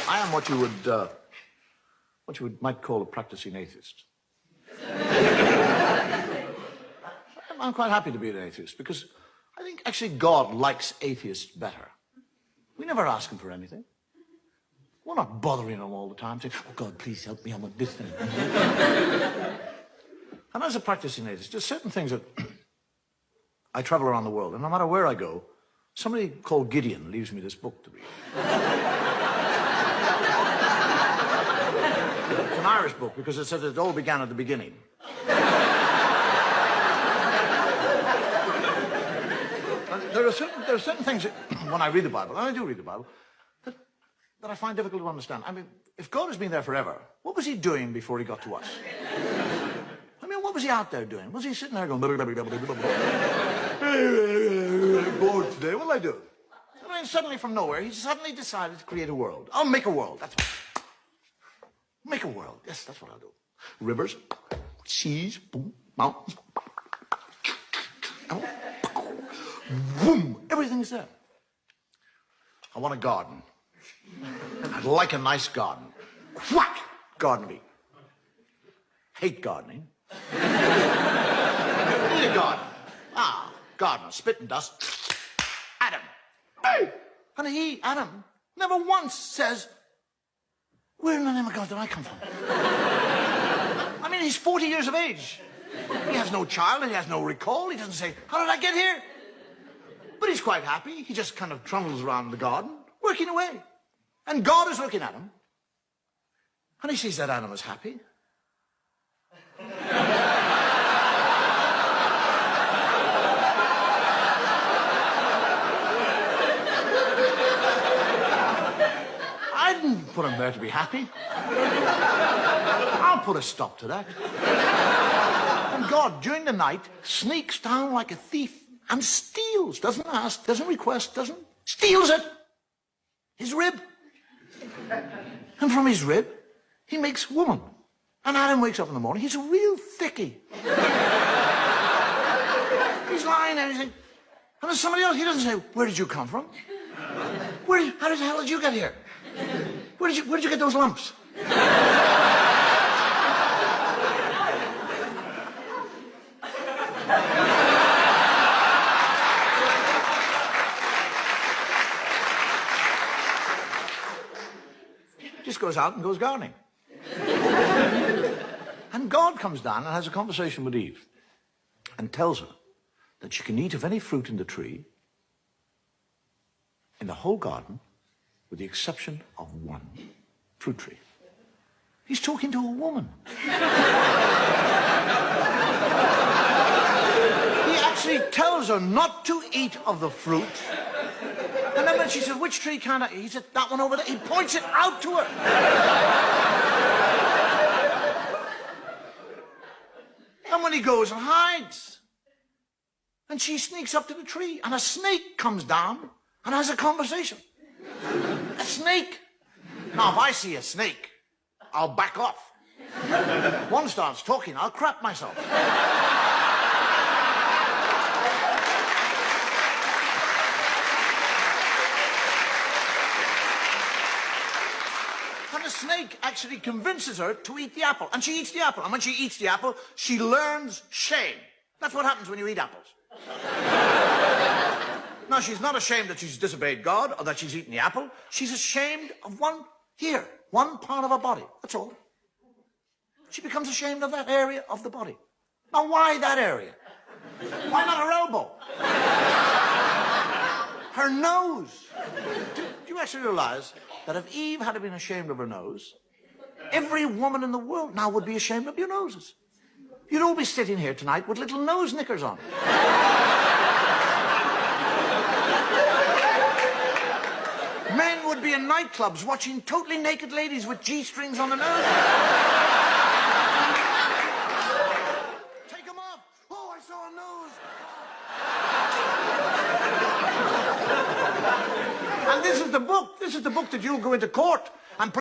I am what you might call a practicing atheist. I'm quite happy to be an atheist because I think actually God likes atheists better. We never ask him for anything. We're not bothering him all the time saying, oh God, please help me, I want this thing. And as a practicing atheist, there's certain things that I travel around the world, and no matter where I go, somebody called Gideon leaves me this book to read. It's an Irish book because it says it all began at the beginning. There are certain things that, when I read the Bible, and I do read the Bible, that I find difficult to understand. I mean, if God has been there forever, what was he doing before he got to us? I mean, what was he out there doing? Was he sitting there going, bored today, what'll I do? I mean, suddenly from nowhere, he suddenly decided to create a world. I'll make a world, that's what. Make a world, yes, that's what I'll do. Rivers, seas, boom, mountains, boom, everything's there. I want a garden. I'd like a nice garden. Whack! Garden me. Hate gardening. Need a garden. Gardener, spit and dust. Adam. Hey! And he, Adam, never once says, where in the name of God did I come from? I mean, he's 40 years of age. He has no child, and he has no recall. He doesn't say, how did I get here? But he's quite happy. He just kind of trundles around the garden, working away. And God is looking at him. And he sees that Adam is happy. I didn't put him there to be happy. I'll put a stop to that. And God, during the night, sneaks down like a thief and steals, doesn't ask, doesn't request, steals it. His rib. And from his rib, he makes woman. And Adam wakes up in the morning, he's a real thickie. He's lying there, and and there's somebody else, he doesn't say, where did you come from? How the hell did you get here? Where did you get those lumps? Just goes out and goes gardening. And God comes down and has a conversation with Eve and tells her that she can eat of any fruit in the tree in the whole garden with the exception of one fruit tree. He's talking to a woman. He actually tells her not to eat of the fruit. And then when she said, which tree can I eat? He said, that one over there. He points it out to her. And when he goes and hides, and she sneaks up to the tree, and a snake comes down and has a conversation. A snake. Now, if I see a snake, I'll back off. One starts talking, I'll crap myself. And the snake actually convinces her to eat the apple. And she eats the apple. And when she eats the apple, she learns shame. That's what happens when you eat apples. Now, she's not ashamed that she's disobeyed God or that she's eaten the apple. She's ashamed of one part of her body. That's all. She becomes ashamed of that area of the body. Now, why that area? Why not her elbow? Her nose. Do you actually realize that if Eve had been ashamed of her nose, every woman in the world now would be ashamed of your noses? You'd all be sitting here tonight with little nose knickers on. Men would be in nightclubs watching totally naked ladies with G-strings on their nose. Take them off. Oh, I saw a nose. And this is the book that you'll go into court